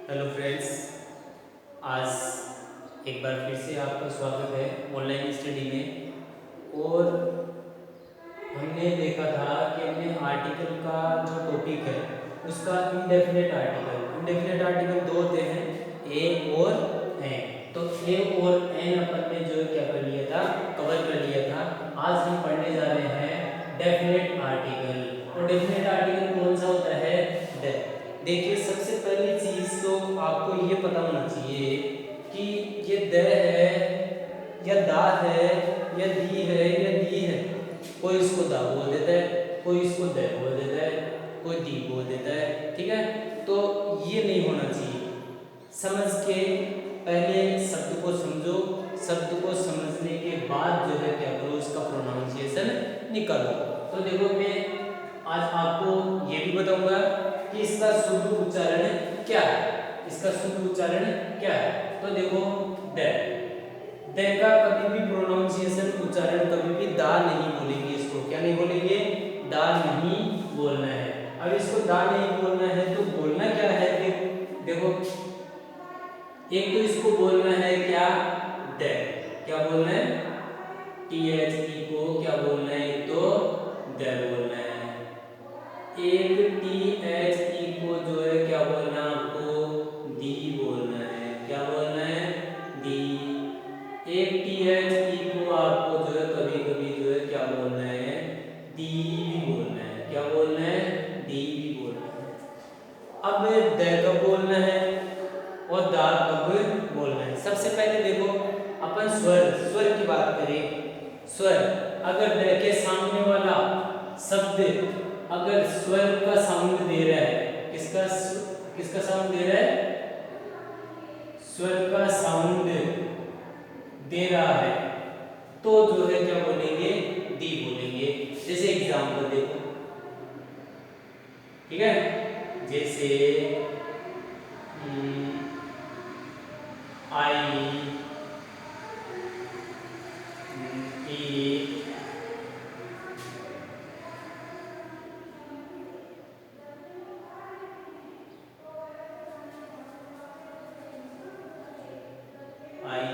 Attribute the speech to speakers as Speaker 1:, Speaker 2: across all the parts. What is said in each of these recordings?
Speaker 1: Hello friends, आज एक बार फिर से आपका स्वागत है ऑनलाइन स्टडी में। और हमने देखा था कि हमने आर्टिकल का जो टॉपिक है उसका इंडेफिनेट आर्टिकल दो होते हैं, ए और एन। तो ए और एन अपन ने जो क्या कर लिया था, कवर कर लिया था। आज हम पढ़ने जा रहे हैं डेफिनेट आर्टिकल। और डेफिनेट आर्टिकल कौन सा होता है? द। देखिए, सबसे पहली चीज तो आपको ये पता होना चाहिए कि ये द है या दा है या दी है या दी है। कोई इसको दा बोल देता है, कोई इसको द बोल देता है, कोई दी बोल देता है। ठीक है, तो ये नहीं होना चाहिए। समझ के पहले शब्द को समझो, शब्द को समझने के बाद जो है क्या करो, इसका प्रोनाउंसिएशन निकालो। तो देखो, मैं आज आपको ये भी बताऊंगा कि इसका शुद्ध उच्चारण क्या है। इसका शुद्ध उच्चारण क्या है? तो देखो, द। द का कभी भी प्रोनाउंसिएशन, उच्चारण कभी भी दा नहीं बोलेंगे। इसको क्या नहीं बोलेंगे? दा नहीं बोलना है। अब इसको दा नहीं बोलना है तो बोलना क्या है? देखो, एक तो इसको बोलना है क्या? द। क्या बोलना है? टी एच ई को क्या बोलना है? तो द बोलना है। एक टी एच ई को जो है क्या बोलना है आपको? दी बोलना है। क्या बोलना है? दी। एक टी एच ई को आपको जो है कभी कभी जो है क्या बोलना है? दी भी बोलना है। क्या बोलना है? दी भी बोलना है। अब द कब बोलना है और दा कब बोलना है? सबसे पहले देखो, अपन स्वर की बात करें। स्वर, अगर द के सामने वाला शब्द अगर स्वर का साउंड दे रहा है, किसका साउंड दे रहा है? स्वर का साउंड दे रहा है, तो जो है क्या बोलेंगे? दी बोलेंगे। जैसे एग्जांपल देखो, ठीक है? जैसे आई ई आई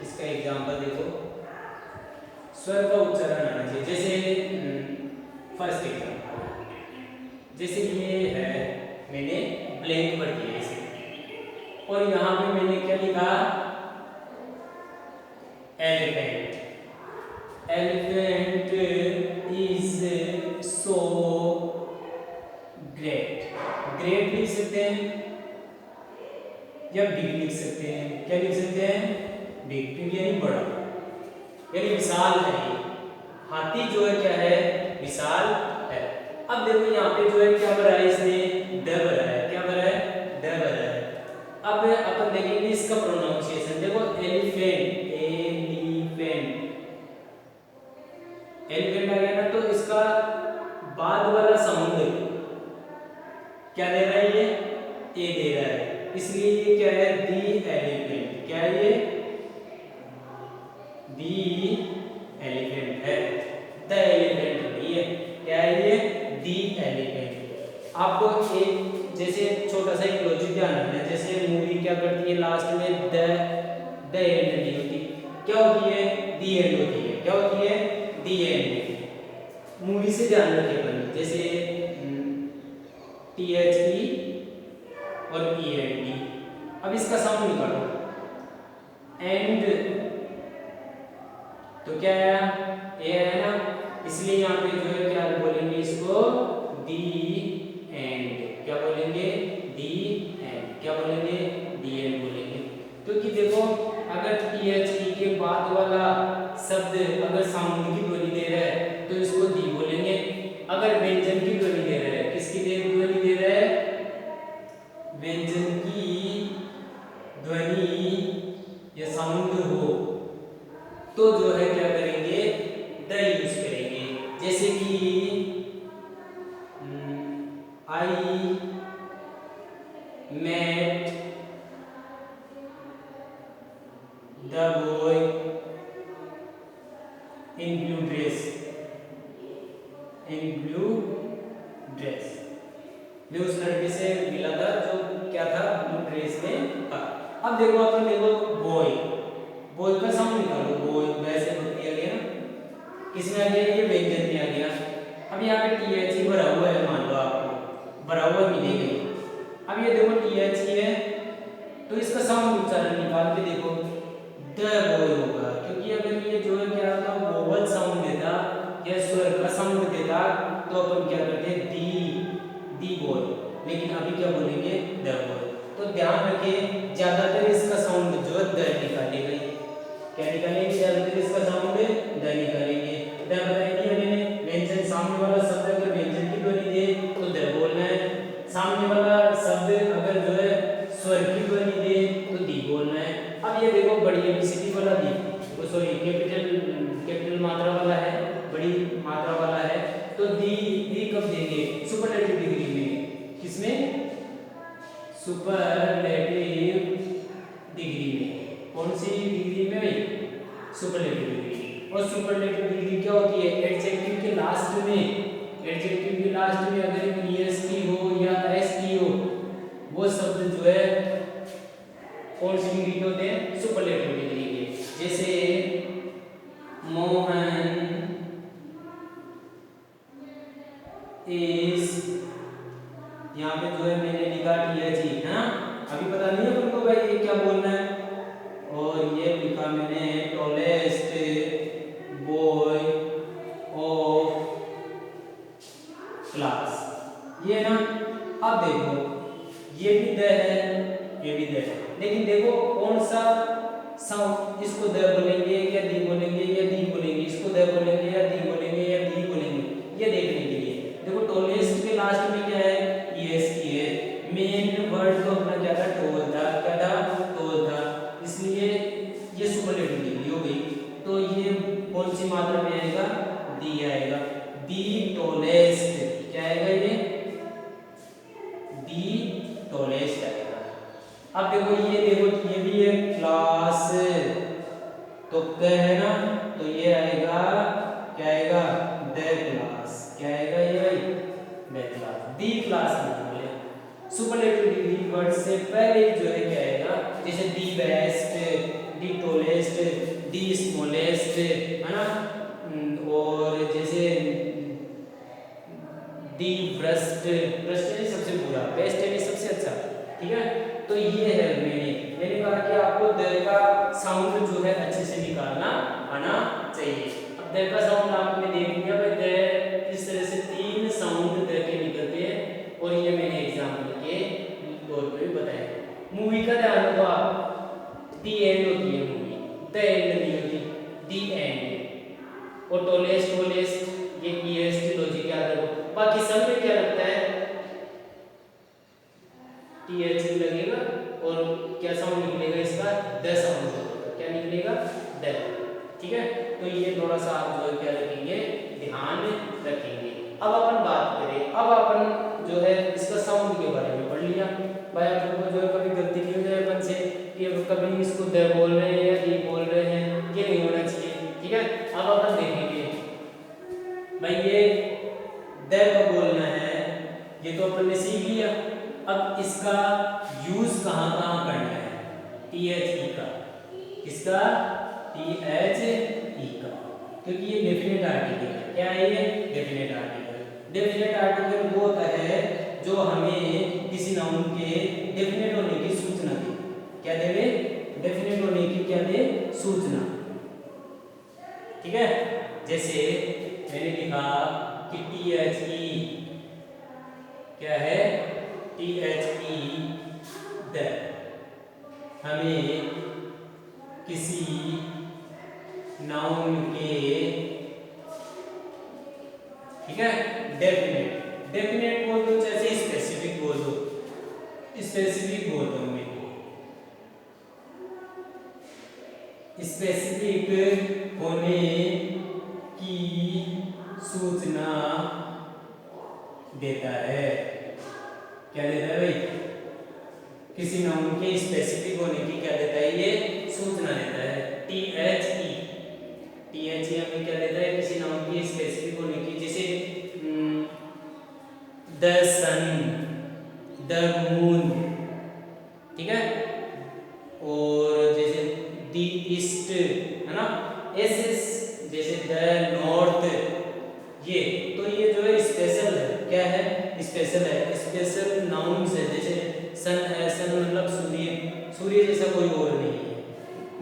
Speaker 1: इसका एग्जांपल देखो, स्वर का उच्चारण आना चाहिए। जैसे फर्स्ट एग्जांपल, जैसे ये है, मैंने ब्लैंक वर्ड लिया इसे, और यहाँ पे मैंने क्या लिखा? Elephant. Elephant is so great. Great लिख सकते हैं या बिग लिख सकते हैं। क्या लिख सकते हैं? बिग, बिग यानी बड़ा, यानी विशाल है। ये हाथी जो है क्या है? विशाल है। अब देखो, यहाँ पे जो है क्या भरा है? इसने द भरा है। क्या भरा है? द भरा है। अब अपन देखेंगे इसका प्रोनाउंसिएशन। देखो, एलिफेंट, एलिफेंट, एलिफेंट आ गया ना, तो इसका बाद वाला साउंड क्या दे रहा है? ये ए दे रहा है, इसलिए ये क्या है? दी एलिफेंट। क्या है ये? दी एलिफेंट है, द एलिफेंट नहीं है। क्या है ये? दी एलिफेंट। आपको एक जैसे छोटा सा एक लॉजिक ध्यान रखना है। जैसे मूवी क्या करती है, लास्ट में द एंड नहीं होती, क्या होती है? दी एंड होती है। क्या होती है? दी एंड। मूवी से ध्यान रखिए अपन, जैसे टी एच ई और ई एन डी। अब इसका साउंड निकालो, एंड, तो क्या आया? ए है ना, इसलिए यहाँ पे जो है क्या बोलेंगे इसको? दी एंड। क्या बोलेंगे? दी एंड। क्या बोलेंगे? दी एंड बोलेंगे। क्योंकि देखो, अगर टी एच ई के बाद वाला शब्द अगर साउंड की ध्वनि दे रहा है तो इसको दी बोलेंगे। अगर व्यंजन की ध्वनि दे रहा है, किसकी ध्वनि दे रहा है? व्यंजन की ध्वनि या साउंड हो तो जो है क्या करेंगे? द यूज करेंगे। जैसे कि I met the boy in blue dress. मैं उस लड़के से मिला था जो क्या था, ब्लू ड्रेस में था। अब देखो अपन देखो बॉय, बॉय का साउंड निकालो, बॉय वैसे बकरी आ गया ना, किसमें आ गया, ये व्यंजन में आ गया। अब यहाँ पे टी एच ई भरा हुआ है, मान लो आपको भरा हुआ मिलेगा। अब ये देखो टी एच ई है, तो इसका साउंड उच्चारण निकाल के देखो, द बॉय होगा, क्योंकि अगर ये जो है क्या होता वोवल साउंड देता या स्वर का साउंड देता तो अपन क्या करते दी बॉय, लेकिन अभी क्या बोलेंगे द बॉय। तो ध्यान रखें ज्यादातर इसका साउंड जो है द निकालेगा, क्या निकालेंगे, ज्यादातर इसका साउंड द निकालेंगे। द बताया दिया मैंने, व्यंजन सामने वाला शब्द अगर व्यंजन की ध्वनि दे तो द बोलना है, सामने वाला शब्द अगर जो है स्वर की ध्वनि दे तो दी बोलना है। अब ये देखो बड़ी एबीसीडी वाला दी, वो सॉरी कैपिटल मात्रा वाला है, बड़ी मात्रा वाला है, तो दी कब देंगे, सुपरलेटिव डिग्री में, किसमें, सुपरलेटिव डिग्री में, कौन सी डिग्री में भाई, सुपरलेटिव डिग्री। और सुपरलेटिव डिग्री क्या होती है, एडजेक्टिव के लास्ट में, एडजेक्टिव के लास्ट में अगर ईएसटी हो या एसटी हो, वो शब्द जो है कौन सी डिग्री के होते हैं, सुपरलेटिव डिग्री के। जैसे मोहन इस, यहाँ पे जो है मैंने लिखा टीएचई है ना, अभी पता नहीं है तुमको भाई ये क्या बोलना है, और ये लिखा मैंने टॉलेस्ट बॉय ऑफ क्लास, ये ना। अब देखो ये भी द है, ये भी द है, लेकिन देखो कौन सा साउंड, इसको द बोलेंगे या दी बोलेंगे या दी बोलेंगे, इसको द बोलेंगे या दी बोलेंगे या दी बोलेंगे, ये देखने के लिए देखो टॉलेस्ट के लास्ट में क्या है, ईएस की है, मेन वर्ड तो अपना क्या था, टोल था, क्या था, टोल था, इसलिए ये सुपरलेटिव डिग्री हो गई। तो ये कौन सी मात्रा में आएगा, दी आएगा, दी टॉलेस्ट, क्या आएगा ये, दी टॉलेस्ट आएगा। अब देखो ये भी है क्लास, तो क है ना, तो ये आएगा, क्या आएगा, द क्लास, क्या आएगा ये भाई, द क्लास, दी क्लास नहीं बोले। सुपरलेटिव डिग्री वर्ड से पहले जो है क्या आएगा, जैसे the best, the tallest, the smallest, है ना, और जैसे दी ब्रस्ट, ब्रस्ट है सबसे बुरा, बेस्ट है सबसे अच्छा, ठीक है। तो ये है मैंने कहा कि आपको द का साउंड जो है अच्छे से निकालना आना चाहिए। अब द का साउंड आपने देख लिया भाई, द इस तरह से 3 साउंड द के निकलते हैं, और ये मैंने एग्जांपल के तौर पे बताया। मूवी का ध्यान रखो आप, दी एंड होती है मूवी, द एंड नहीं होती, दी एंड। और टॉलेस्ट ये ईएसटी लॉजिक याद रखो। बाकी सब में क्या लगता है, टीएच लगेगा, और क्या साउंड निकलेगा इसका, द साउंड निकलेगा, क्या निकलेगा, द, ठीक है। तो ये थोड़ा सा आप जो है क्या रखेंगे, ध्यान रखेंगे। अब अपन बात करें, अब अपन जो है इसका साउंड के बारे में पढ़ लिया भाई, आप लोगों को जो है कभी गलती नहीं हो जाए अपन से कि कभी इसको द बोल रहे हैं या दी बोल रहे हैं, ये नहीं होना चाहिए, ठीक है। अब अपन देखेंगे भाई ये द को बोलना है, ये तो अपन ने सीख लिया। अब इसका यूज कहाँ कहाँ करना है, THE का, किसका, THE का, क्योंकि ये डेफिनेट आर्टिकल है। क्या है ये, डेफिनेट आर्टिकल। डेफिनेट आर्टिकल वो होता है जो हमें किसी नाउन के डेफिनेट होने की सूचना दे। क्या देवे, डेफिनेट होने की क्या दे, सूचना, ठीक है। जैसे मैंने लिखा कि THE क्या है, THE द, हमें किसी नाउन के, ठीक है, डेफिनेट बोल दो, जैसे स्पेसिफिक बोल दो, स्पेसिफिक बोल दो, स्पेसिफिक होने की सूचना देता है। क्या देता है भाई, किसी नाउन के स्पेसिफिक होने की क्या देता है, ये सूचना देता है। THE हमें क्या देता है, किसी नाउन की स्पेसिफिक होने की, जैसे द सन, एस जैसे द, नॉर्थ, ये तो ये जो है स्पेशल है, क्या है, स्पेशल है, स्पेशल नाउन्स है। जैसे सन है, सन मतलब सूर्य, सूर्य जैसा कोई और नहीं है।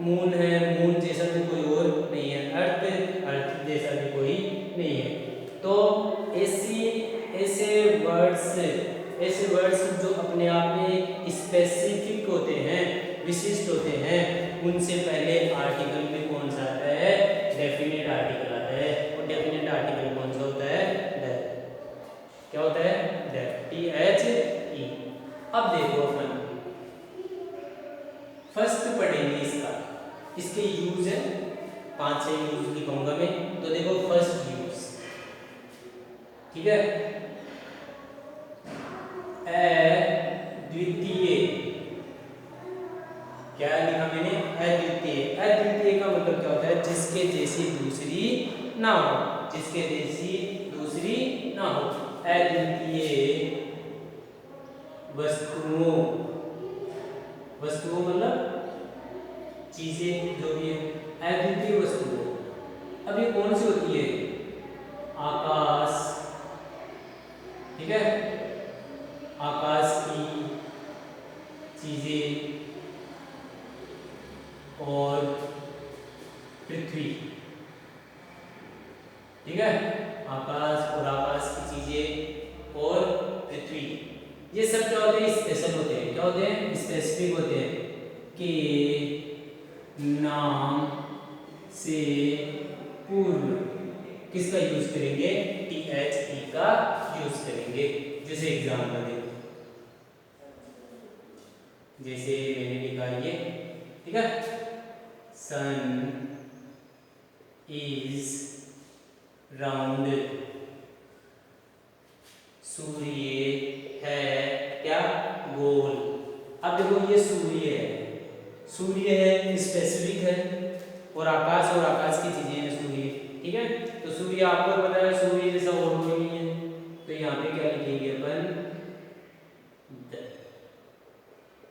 Speaker 1: मून है, मून जैसा भी कोई और नहीं है। अर्थ, अर्थ जैसा भी कोई नहीं है। तो ऐसे वर्ड्स जो अपने आप में स्पेसिफिक होते हैं, विशिष्ट होते हैं, उनसे पहले आर्टिकल में कौन सा आता है, डेफिनेट आर्टिकल आता है। और डेफिनेट आर्टिकल कौन सा होता है, दैट। क्या होता है, दैट, THE। अब देखो अपन फर्स्ट पढ़ेंगे इसका, इसके यूज है, 5-6 यूज लिखूंगा मैं। तो देखो फर्स्ट यूज, ठीक है, अद्वितीय, क्या लिखा मैंने, अद्वितीय। अद्वितीय का मतलब क्या होता है, जिसके जैसी दूसरी ना हो, जिसके जैसी दूसरी ना हो। अद्वितीय वस्तुओं, वस्तुओं मतलब चीजें जो भी है, अद्वितीय वस्तुओं। अब ये कौन सी होती है, आकाश, ठीक है, आकाश की चीजें और पृथ्वी, ठीक है, आकाश और आकाश की चीजें और पृथ्वी, ये सब क्या होते हैं, स्पेशल होते हैं। क्या होते हैं, स्पेसिफिक होते हैं, कि नाम से पूर्व किसका यूज करेंगे, THE का यूज करेंगे। जैसे एग्जाम्पल देखो, जैसे मैंने लिखा ये, ठीक है, सन इज राउंड, सूर्य है क्या, गोल। अब देखो ये सूर्य है, सूर्य है, स्पेसिफिक है, और आकाश की चीजें हैं सूर्य, ठीक है। तो सूर्य आपको पता है, सूर्य जैसा और कोई नहीं है, तो यहाँ पे क्या लिखेंगे अपन,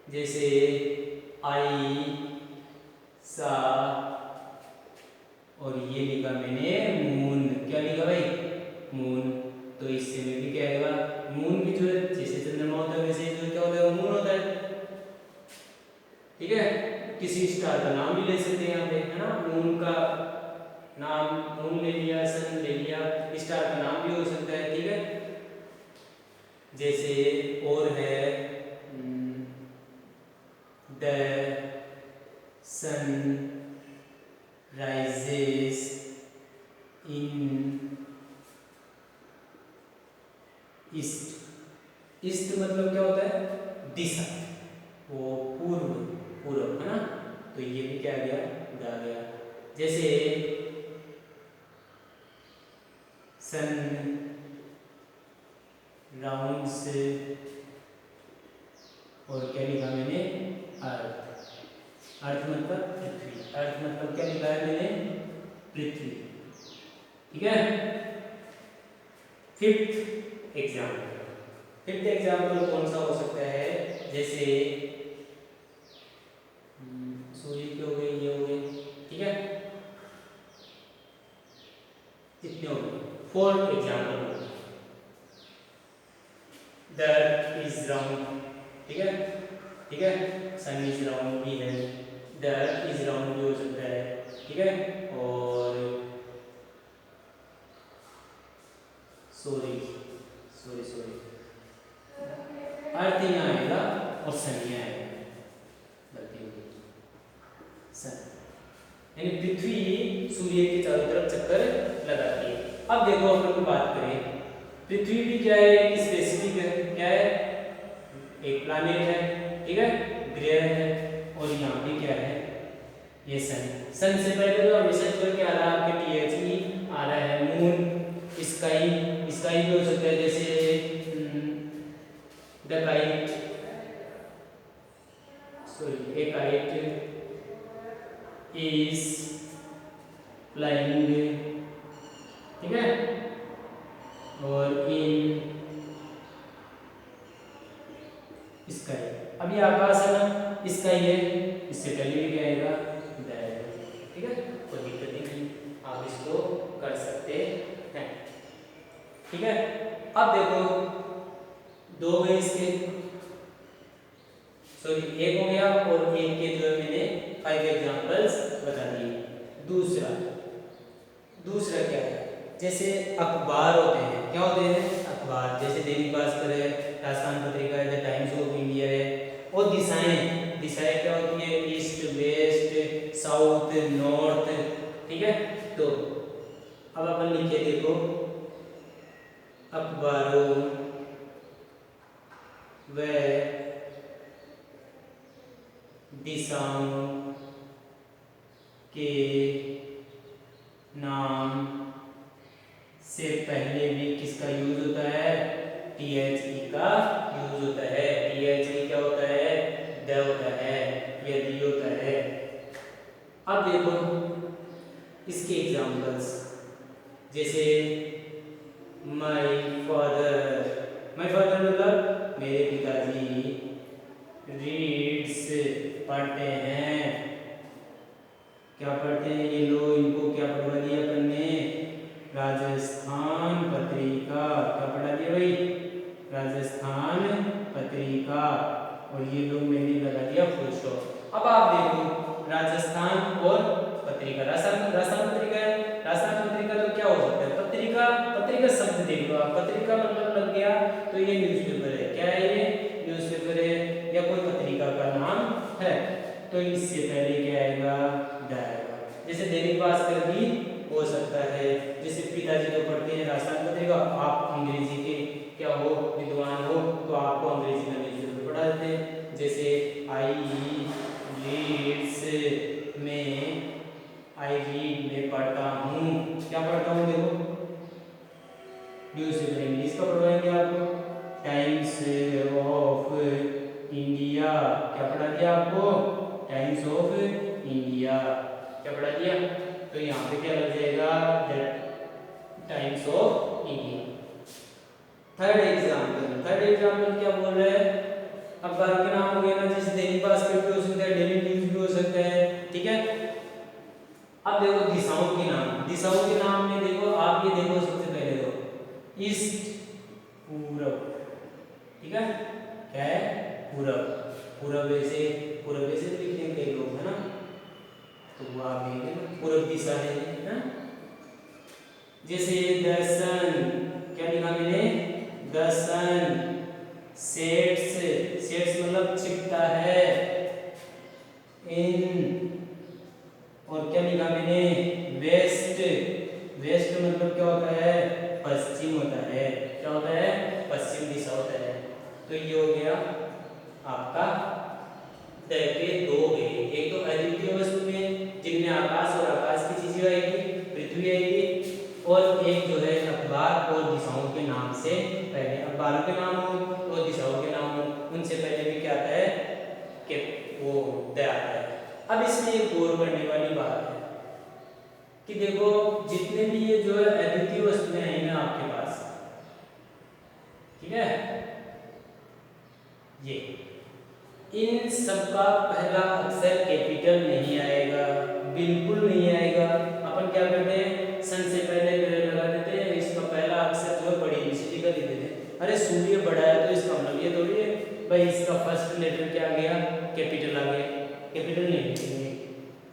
Speaker 1: जैसे आई सा, और ये लिखा मैंने मून, क्या लिखा भाई, मून। तो इससे में भी क्या आएगा, मून भी जो है जैसे चंद्रमा होता है वैसे जो क्या होता है, मून होता है, ठीक है। किसी स्टार का नाम भी ले सकते हैं यहाँ पे, है ना, मून का नाम, मून ले लिया, सन ले लिया, स्टार का नाम भी हो सकता है, ठीक है। जैसे और है the sun rises in east. East मतलब क्या होता है, दिशा, वो पूर्व, पूर्व, है ना। तो ये भी क्या आ गया। जैसे सन राउंड्स, और क्या लिखा मैंने, अर्थ। अर्थ मतलब पृथ्वी, अर्थ मतलब क्या लिखा है मैंने, पृथ्वी, ठीक है। फिफ्थ एग्जाम्पल कौन सा हो सकता है, जैसे सूर्य के हो गए, ये हो गए, ठीक है, कितने हो गए, 4 example, the earth is round, ठीक है, सन इज राउंड भी है, द अर्थ इज राउंड भी हो सकता है, ठीक है, और सॉरी अर्थ यहाँ आएगा और सन यहाँ आएगा, गलती हो गई, सन, यानी पृथ्वी सूर्य के चारों तरफ चक्कर लगाती है। अब देखो अपन को बात करें, पृथ्वी भी क्या है, एक स्पेसिफिक है, क्या है, एक प्लैनेट है, ठीक है, ग्रह है, और यहाँ पे क्या है, ये सन। सन से पहले तो हमेशा जो क्या आ रहा है आपके THE आ रहा है, मून, स्काई भी हो सकता है, जैसे the kite, sorry A kite is flying, ठीक है, और इन स्काई। अब ये आकाश है ना, स्काई है, इससे पहले भी क्या आएगा, ठीक है, कोई दिक्कत नहीं। आप इसको कर सकते हैं। ठीक है, अब देखो दो गए इसके, सॉरी एक हो गया और एक के जो है मैंने 5 एग्जांपल्स बता दिए। दूसरा दूसरा क्या है, जैसे अखबार होते हैं, क्या होते हैं अखबार, जैसे दैनिक भास्कर है, राजस्थान पत्रिका है, द टाइम्स ऑफ इंडिया है। और दिशाएं, दिशाएं क्या होती है, ईस्ट वेस्ट साउथ नॉर्थ। ठीक है, तो अब अपन लिखे देखो अखबारों व दिशाओं के नाम से पहले भी किसका यूज होता है, THE का यूज होता है। THE क्या होता है, द होता है या दी होता है। अब देखो इसके एग्जांपल्स, जैसे माय फादर, माय फादर मतलब मेरे पिताजी, रीड्स पढ़ते हैं, क्या पढ़ते हैं ये लोग, इनको क्या पढ़वा दिया अपन ने, राजस्थान पत्रिका, क्या पढ़ा दिया भाई, राजस्थान पत्रिका, और ये लोग मैंने लगा दिया फुल स्टॉप। अब आप देखो राजस्थान और पत्रिका, राजस्थान पत्रिका है, राजस्थान पत्रिका तो क्या हो सकता है, पत्रिका, पत्रिका शब्द देख लो आप, पत्रिका मतलब लग गया तो ये न्यूज़पेपर है, क्या है ये न्यूज़पेपर है या कोई पत्रिका का नाम है, तो इससे पहले क्या आएगा, द आएगा। जैसे दैनिक भास्कर भी हो सकता है, जैसे पिताजी तो पढ़ते हैं राजस्थान पत्रिका, आप अंग्रेजी के क्या हो विद्वान हो तो आपको अंग्रेजी का न्यूज़पेपर पढ़ा देते हैं। जैसे आई रीड्स में, आई रीड में पढ़ता हूँ, क्या पढ़ता हूँ देखो न्यूज़पेपर इंग्लिश का पढ़वाएंगे आपको, टाइम्स ऑफ इंडिया, क्या पढ़ा दिया आपको, टाइम्स ऑफ इंडिया, क्या पढ़ा दिया, तो यहाँ पे क्या लग जाएगा, the times of India. Third example क्या बोल रहा है, अखबारों के नाम हो गया ना, जैसे दैनिक भास्कर भी हो सकता है, डेली न्यूज भी हो सकता है। ठीक है, अब देखो दिशाओं के नाम, दिशाओं के नाम में देखो आप ये देखो सबसे पहले तो ईस्ट पूरब, ठीक है, क्या है पूरब, पूरब ऐसे लिख देंगे लोग है ना, तो वो आप देखें पूरब दिशा है ना। जैसे दर्शन, क्या लिखा मैंने, दर्शन सेट्स, सेट्स मतलब छिपता है, इन, और क्या लिखा मैंने, वेस्ट, वेस्ट मतलब क्या होता है, पश्चिम होता है, क्या होता है, पश्चिम दिशा होता है। तो ये हो गया आपका के दो गए, एक तो अद्वितीय वस्तु में जिनमें आकाश और आकाश की चीजें आएगी, पृथ्वी आएगी, और एक जो है अखबार और दिशाओं के नाम से पहले, अखबारों के नाम हो और दिशाओं के नाम हो, उनसे पहले भी क्या आता है कि वो द आता है। अब इसमें एक गौर करने वाली बात है कि देखो जितने भी ये जो है अद्वितीय वस्तुएं हैं ना आपके पास, ठीक है, ये इन सबका पहला अक्षर कैपिटल नहीं आएगा, बिल्कुल नहीं आएगा। अपन क्या करते हैं, सन से पहले लगा देते हैं, इसका पहला अक्षर जो है बड़ी एबीसीडी का लिख देते हैं। अरे सूर्य बड़ा है तो इसका मतलब ये थोड़ी है भाई इसका फर्स्ट लेटर क्या आ गया, कैपिटल आ गया, कैपिटल नहीं लिखेंगे।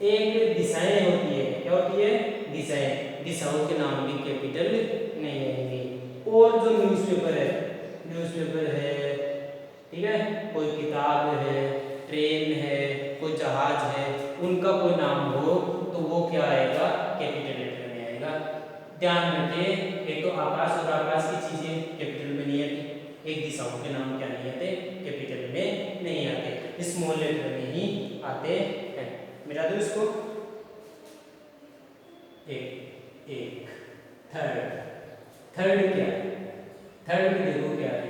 Speaker 1: एक दिशाएं होती है, क्या होती है, दिशाएं, दिशाओं के नाम भी कैपिटल नहीं आएंगे। और जो न्यूज़पेपर है, ठीक है, कोई किताब है, ट्रेन है, कोई जहाज है, उनका कोई नाम हो तो वो क्या आएगा, कैपिटल लेटर में आएगा। ध्यान रखें, एक तो आकाश और आकाश की चीजें कैपिटल में नहीं आती, एक दिशाओं के नाम क्या नहीं आते, कैपिटल में नहीं आते, स्मॉल लेटर में ही आते हैं। मिला दो इसको, एक थर्ड क्या है, थर्ड में देखो क्या आएगा,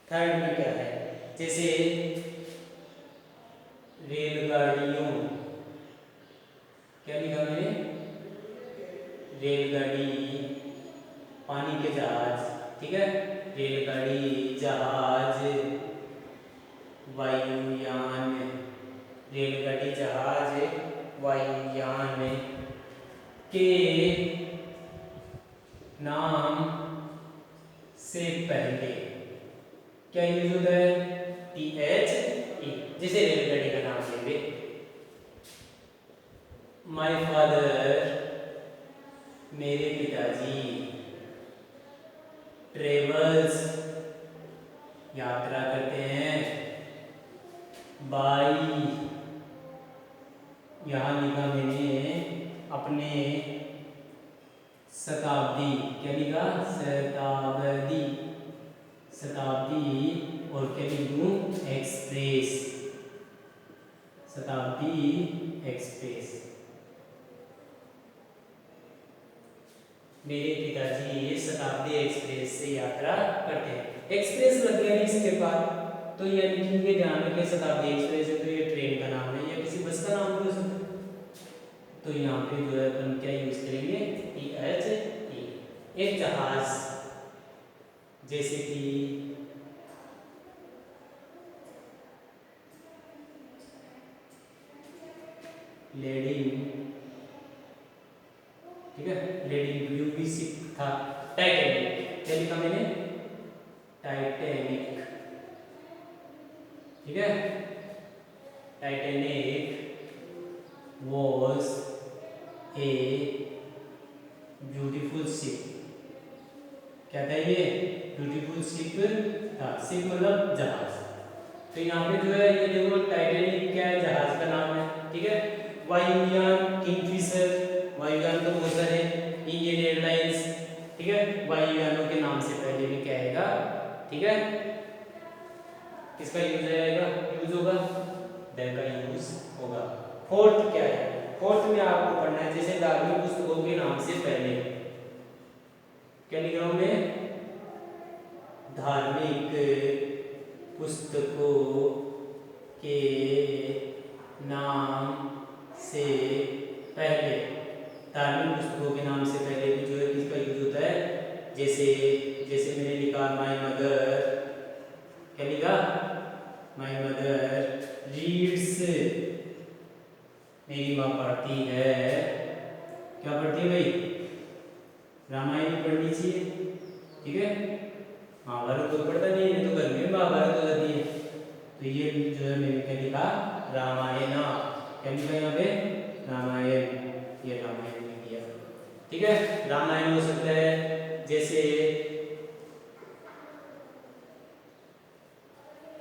Speaker 1: थर्ड में क्या है, जैसे रेलगाड़ियों, क्या लिखा मैंने, रेलगाड़ी, पानी के जहाज, ठीक है, रेलगाड़ी, जहाज, वायुयान। रेलगाड़ी, जहाज, वायुयान के नाम से पहले क्या यूज होता है? THE। जैसे रेलगाड़ी का नाम लेंगे, माय फादर, मेरे पिताजी, ट्रेवल्स, यात्रा करते हैं, बाई, यहाँ लिखा मैंने अपने शताब्दी, क्या लिखा? शताब्दी, शताब्दी, और क्या लिखूं? एक्सप्रेस, शताब्दी एक्सप्रेस। मेरे पिताजी शताब्दी एक्सप्रेस से यात्रा करते हैं। एक्सप्रेस लग गया इसके बाद, तो यानी कि ये ध्यान रखें, शताब्दी एक्सप्रेस है तो ये ट्रेन का नाम है या किसी बस का नाम भी हो सकता है। तो यहाँ पे जो है अपन क्या यूज करेंगे? THE। एक जहाज, जैसे कि लेडिंग, ठीक है, लेडिंग ब्लू भी शिप था। टाइटैनिक, क्या लिखा मैंने? टाइटैनिक, ठीक है। Titanic was a beautiful ship। क्या था ये? ब्यूटीफुल शिप था। शिप मतलब जहाज। तो यहाँ पे जो है ये देखो, टाइटैनिक क्या है? जहाज का नाम है, ठीक है। वायुयान, किंगफिशर, वायुयान तो बहुत सारे, इंडियन एयरलाइंस, ठीक है। वायुयानों के नाम से पहले भी क्या आएगा? ठीक है, किसका यूज आएगा? यूज होगा, द का यूज होगा। फोर्थ क्या है? फोर्थ में आपको पढ़ना है, जैसे धार्मिक पुस्तकों के नाम से पहले क्या लिख रहा हूं मैं? धार्मिक पुस्तकों के नाम से पहले, धार्मिक पुस्तकों के नाम से पहले भी जो है किसका यूज होता है? जैसे जैसे मैंने लिखा माय मदर, क्या लिखा? माय मदर रीड्स, मेरी माँ पढ़ती है। क्या पढ़ती है भाई? रामायण पढ़नी चाहिए, ठीक है। महाभारत कोई पढ़ता नहीं है, तो घर में महाभारत हो जाती है। तो ये जो है मैंने क्या लिखा? रामायण। क्या लिखा यहाँ पे? रामायण, ये रामायण लिख दिया, ठीक है। रामायण हो सकता है जैसे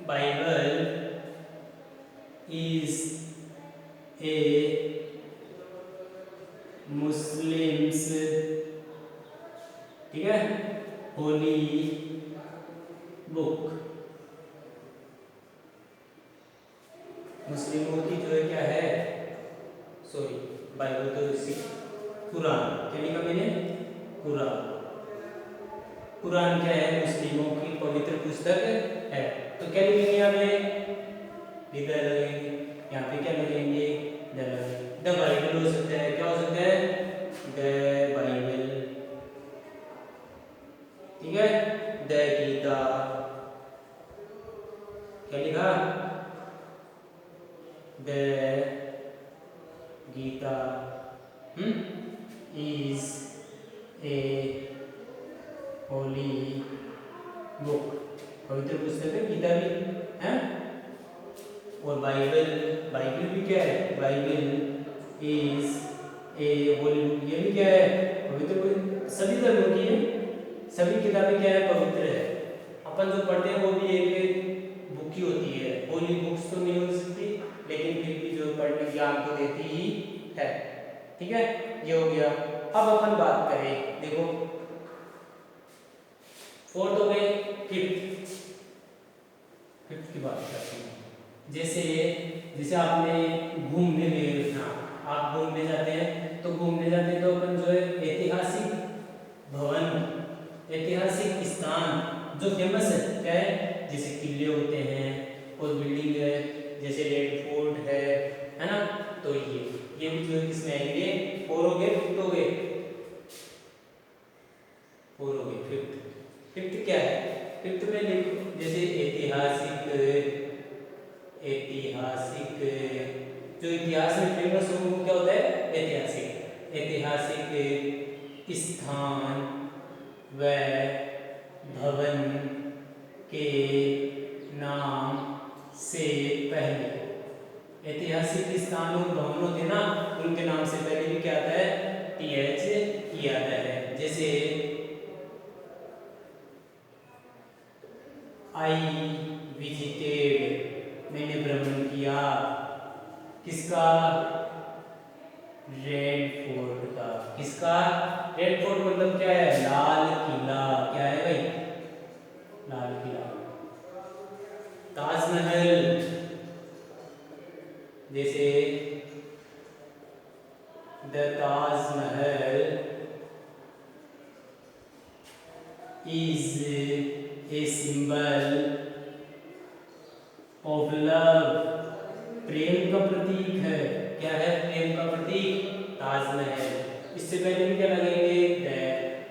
Speaker 1: बाइबल इज ए मुस्लिम्स, ठीक है, होली बुक। मुस्लिमों की जो है क्या है? सॉरी, बाइबल तो कुरान, क्या लिखा मैंने? कुरान। कुरान क्या है? मुस्लिमों की पवित्र पुस्तक है। तो क्या लिखेंगे यहाँ पे? इधर लगेंगे, यहाँ पे क्या लगेंगे? द बाइबल हो सकता है, क्या हो सकता है? द बाइबल, ठीक है। द गीता, क्या लिखा? The Gita is a holy book, पवित्र पुस्तक है गीता भी है। और बाइबल, बाइबल भी क्या है? Bible is a holy book, ये भी क्या है? पवित्र। सभी धर्मों की है, सभी किताबें क्या है? पवित्र है। अपन जो पढ़ते हैं वो भी एक बुक ही होती है, होली बुक्स तो नहीं हो सकती, लेकिन फिर भी जो पढ़ने ज्ञान तो देती ही है, ठीक है। ये हो गया। अब अपन बात करें, देखो फोर्थ हो गए, फिफ्थ, फिफ्थ की बात करते हैं। जैसे जैसे आपने घूमने गए, हाँ, आप घूमने जाते हैं, तो घूमने जाते हैं तो अपन जो है ऐतिहासिक भवन, ऐतिहासिक स्थान जो फेमस है, क्या है? जैसे किले होते हैं और बिल्डिंग है, जैसे रेड फोर्ट है ना। तो ये भी जो है किसमें आएंगे? फोर हो गए, फिफ्थ हो गए, फोर हो गए, फिफ्थ। फिफ्थ क्या है? ऐतिहासिक स्थान व भवन के नाम से पहले, ऐतिहासिक स्थान और भवन होते ना, उनके नाम से पहले भी क्या आता है, टीएच किया आता है। जैसे आई विजिटेड, मैंने भ्रमण किया, किसका, रेड फोर्ट का। किसका, रेड फोर्ट मतलब क्या है, लाल किला। क्या है भाई, लाल किला। ताजमहल, जैसे the Taj Mahal is a symbol of love, प्रेम का प्रतीक है। क्या है, प्रेम का प्रतीक, ताजमहल। इससे पहले भी क्या लगेंगे, द,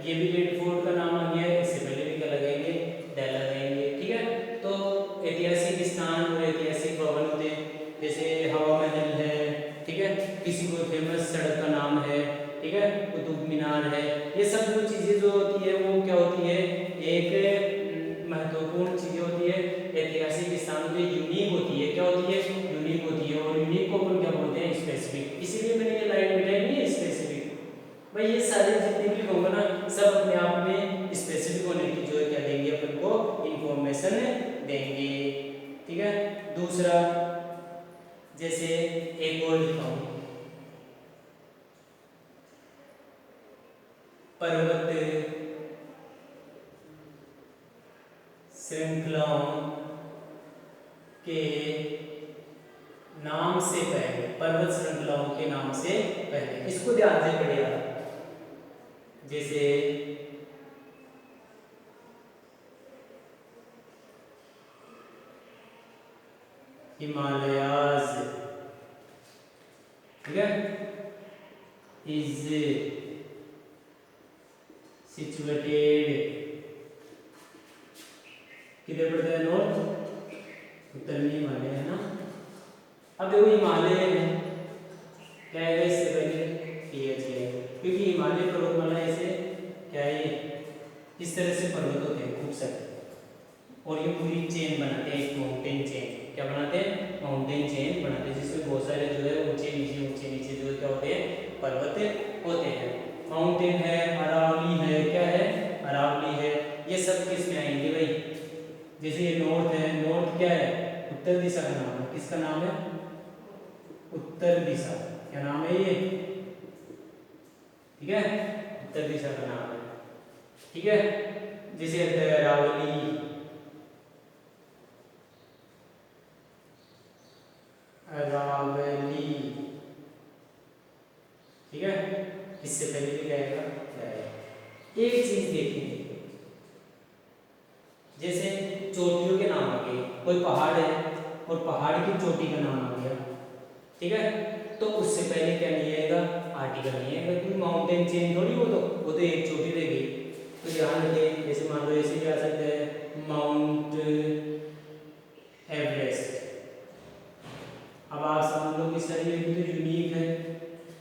Speaker 1: ये भी रेड फोर्ट का नाम आ गया, इससे पहले भी क्या लगेंगे, द लगेंगे। ठीक है, तो ऐतिहासिक स्थान और ऐतिहासिक भवन होते हैं, जैसे हवा महल है, ठीक है, किसी को फेमस सड़क का नाम है, ठीक है, कुतुब मीनार है। ये सब जो चीजें जो होती है वो क्या होती है, एक महत्वपूर्ण चीजें होती है, ऐतिहासिक स्थानों पे यूनिक होती है। क्या होती है, यूनिक होती है, और यूनिक को अपन क्या बोलते हैं, स्पेसिफिक। इसीलिए मैंने ये लाइन बिठाई नहीं है, स्पेसिफिक। भाई ये सारे जितने भी होंगे ना, सब अपने आप में स्पेसिफिक होने की जो क्या देंगे, अपन को इंफॉर्मेशन देंगे। ठीक है, दूसरा जैसे एक और लिखा हूं, पर्वत श्रृंखलाओं के नाम से पहले, पर्वत श्रृंखलाओं के नाम से पहले, इसको ध्यान से पढ़िएगा। जैसे हिमालयाज, ठीक है, इज सिचुएटेड, किधर पड़ता है, नॉर्थ, उत्तर में हिमालय है ना। अब देखो हिमालय है, क्या है, इससे पहले टीएच है, क्योंकि हिमालय पर्वतमाला ऐसे क्या है, इस तरह से पर्वत होते हैं खूब सारे, और ये पूरी चेन बनाते हैं, एक माउंटेन चेन। क्या बनाते हैं, माउंटेन चेन बनाते हैं, जिसमें बहुत सारे जो है ऊंचे नीचे जो क्या होते हैं, पर्वत होते हैं। माउंटेन है, अरावली है, क्या है, अरावली है। ये सब किस में आएंगे भाई, जैसे ये नॉर्थ है, नॉर्थ क्या है, उत्तर दिशा का नाम है। किसका नाम है, उत्तर दिशा। क्या नाम है ये, ठीक है, उत्तर दिशा का नाम है। ठीक है, जैसे अरावली, अरावली, ठीक है, इससे पहले भी जाएगा। एक चीज देखिए, जैसे चोटियों के नाम आ गए, कोई पहाड़ है और पहाड़ की चोटी का नाम आ गया, ठीक है, तो उससे पहले क्या नहीं आएगा, आर्टिकल नहीं आएगा, क्योंकि माउंटेन चेन थोड़ी, वो तो एक चोटी रह गई। तो ध्यान रखें, जैसे मान लो ऐसे भी आ सकता है, माउंट एवरेस्ट। अब आप समझ लो कि सर ये तो यूनिक है,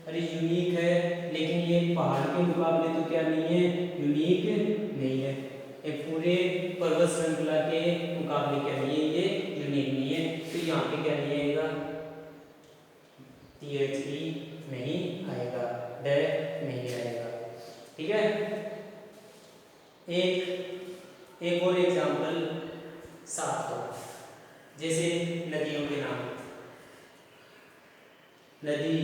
Speaker 1: अरे यूनिक है, लेकिन ये पहाड़ के मुकाबले तो क्या नहीं है, यूनिक नहीं है। ये पूरे पर्वत श्रृंखला के मुकाबले क्या नहीं है, ये यूनिक नहीं है। तो यहाँ पे क्या नहीं आएगा, THE नहीं आएगा, ड नहीं आएगा। ठीक है, एक और एग्जाम्पल साथ हो, जैसे नदियों के नाम, नदी,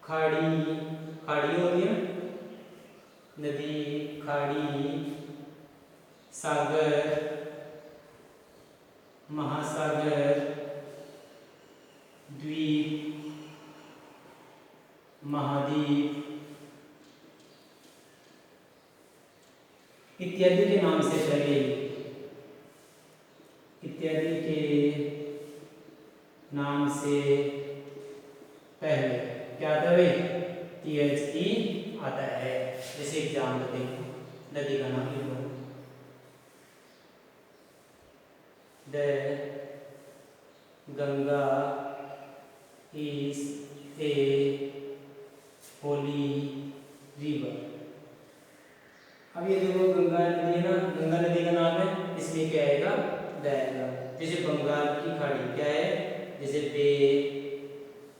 Speaker 1: खाड़ी, खाड़ी होती है, नदी, खाड़ी, सागर, महासागर, द्वीप, महाद्वीप इत्यादि के नाम से पहले, इत्यादि के नाम से पहले क्या आता है भाई, THE आता है। जैसे एग्जाम दें, नदी का नाम लिखो, the Ganga is a Holi river. अब ये देखो गंगा नदी है ना, गंगा नदी का नाम है, इसमें क्या आएगा द आएगा। जैसे बंगाल की खाड़ी क्या है, जैसे बे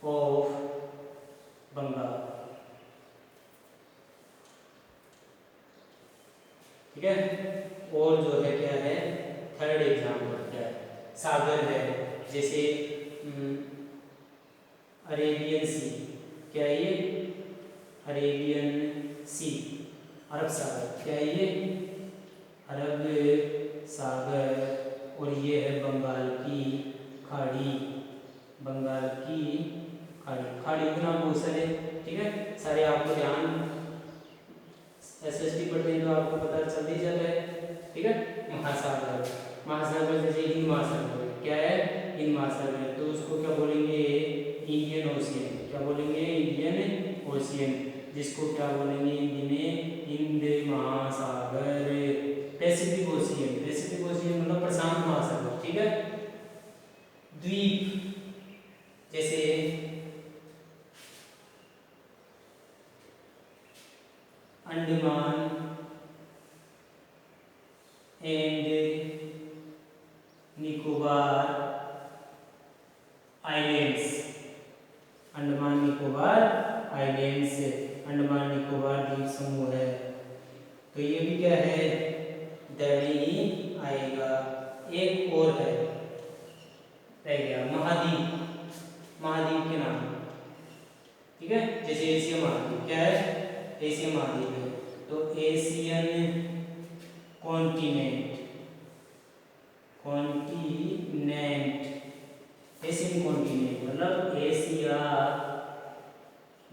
Speaker 1: ऑफ बंगाल, ठीक है। और जो है क्या है, थर्ड एग्जाम्पल क्या है, सागर है, जैसे अरेबियन सी, क्या है ये, अरेबियन सी, अरब सागर, क्या है ये, अरब सागर। और ये है बंगाल की खाड़ी, बंगाल की खाड़ी। खाड़ियों के नाम बहुत सारे, ठीक है, सारे आपको ध्यान एसएसटी पढ़ते हैं तो आपको पता चल ही जाता है, ठीक है। महासागर, महासागर जैसे हिंद महासागर, क्या है, हिंद महासागर, तो उसको क्या बोलेंगे, इंडियन ओशियन, क्या बोलेंगे, इंडियन ओशियन, जिसको क्या बोलेंगे हिंदी में, हिंद महासागर। पैसिफिक ओशियन, पैसिफिक ओशियन मतलब प्रशांत महासागर, ठीक है। द्वीप, जैसे Andaman and Nicobar islands, Andaman Nicobar islands, Andaman Nicobar द्वीप समूह है, तो ये भी क्या है, दड़ी आएगा। एक और है, रह गया महाद्वीप, महाद्वीप के नाम, ठीक है, जैसे एशिया महाद्वीप, क्या है, एशिया महाद्वीप है, तो Asian continent, continent, Asian continent मतलब एशिया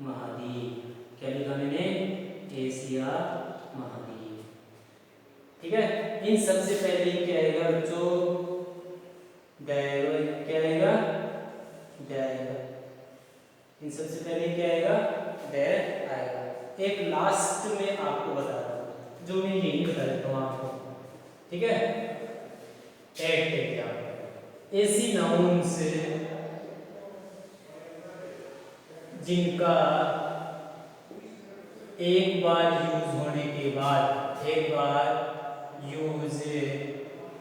Speaker 1: महाद्वीप, क्या लिखा मैंने, एशिया महाद्वीप, ठीक है। इन सबसे पहले क्या आएगा बच्चों, क्या आएगा, आएगा, इन सबसे पहले क्या आएगा, दैर आएगा। एक लास्ट में आपको बता रहा हूं, जो मैं यही बता देता हूं आपको, ठीक है। ऐसी नाउन्स जिनका एक बार यूज होने के बाद, एक बार यूज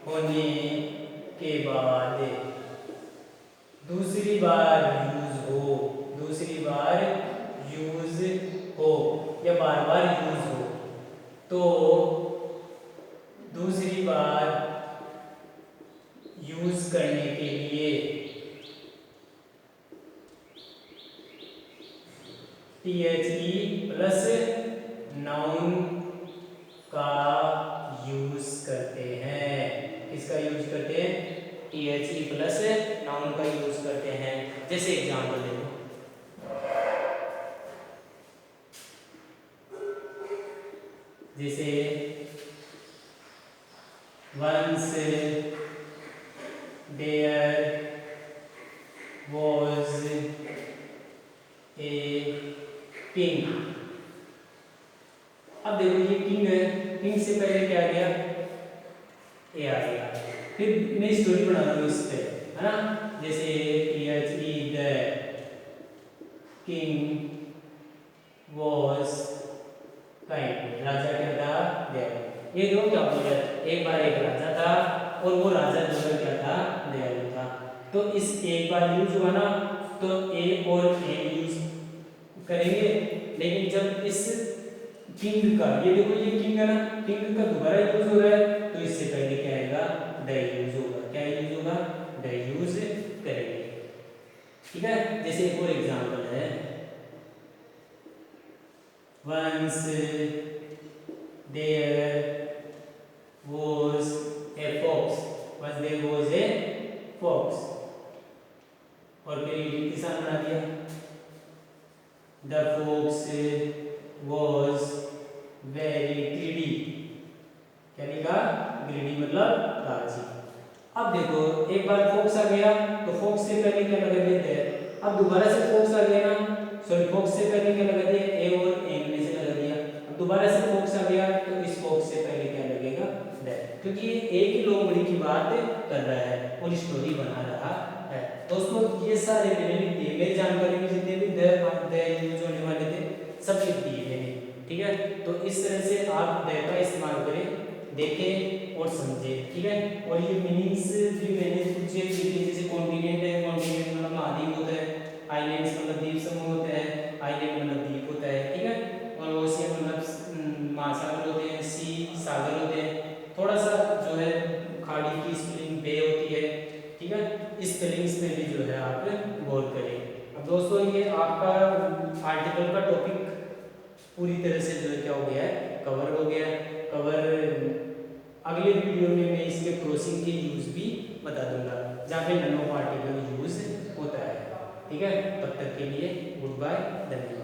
Speaker 1: होने के बाद दूसरी बार यूज हो, दूसरी बार यूज हो या बार बार यूज हो, तो दूसरी बार यूज करने के लिए THE प्लस नाउन का यूज करते हैं। किसका यूज करते हैं, THE प्लस नाउन का यूज करते हैं। जैसे एग्जाम्पल देखो, जैसे once there was a king. अब देखो ये किंग है, किंग से पहले क्या आ गया, ए आ गया, फिर मैं स्टोरी बना रहा हूँ इस पे, है ना। जैसे THE the king was kind, राजा क्या था, दयालु। ये दो क्या बोल रहे हैं, एक बार एक राजा था और वो राजा जो है क्या था, दयालु था। तो इस एक बार यूज हुआ ना, तो ए और ए यूज करेंगे, लेकिन जब इस किंग का, ये देखो ये किंग है ना, किंग का दोबारा यूज हो रहा है, तो इससे पहले क्या आएगा, द यूज होगा, क्या यूज होगा, द यूज करेंगे, ठीक है। जैसे एक और एग्जांपल है, once there was a fox, once there was a fox, और फिर किसान बना दिया, the fox was very greedy, क्या लिखा, greedy मतलब लालची। अब देखो एक बार फोक्स आ गया, तो फोक्स से पहले क्या लगा देते हैं, अब दोबारा से फोक्स आ गया ना, सॉरी फोक्स से पहले क्या लगा दिया, ए और एन में से लगा दिया, अब दोबारा से फोक्स आ गया, तो इस फोक्स से पहले क्या लगेगा, दैट, क्योंकि ये एक ही लोमड़ी की बात कर रहा है और स्टोरी बना रहा है। दोस्तों ये सारे मैंने लिख दिए, मेरी जानकारी में जितने भी द यूज होने वाले थे सब लिख दिए मैंने, ठीक है। तो इस तरह से आप द का इस्तेमाल करें, देखें और समझें, ठीक है। और ये मीनिंग्स भी मैंने कुछ लिखे, जैसे कॉन्टिनेंट है, कॉन्टिनेंट मतलब महाद्वीप होता है, आइलैंड्स मतलब द्वीप समूह होता है, आइलैंड मतलब द्वीप होता है, ठीक है। और ओशियन मतलब महासागर होते हैं, सी सागर होते हैं। थोड़ा सा जो है खाड़ी की स्पेलिंग बे होती है, ठीक है। इस स्पेलिंग्स पे भी जो है आप गौर करें। अब दोस्तों ये आपका आर्टिकल का टॉपिक पूरी तरह से जो है क्या हो गया है, कवर हो गया। कवर अगले वीडियो में मैं इसके क्रॉसिंग के यूज भी बता दूंगा, जहाँ पे नैनो पार्टिकल यूज होता है, ठीक है। तब तक के लिए गुड बाय, धन्यवाद।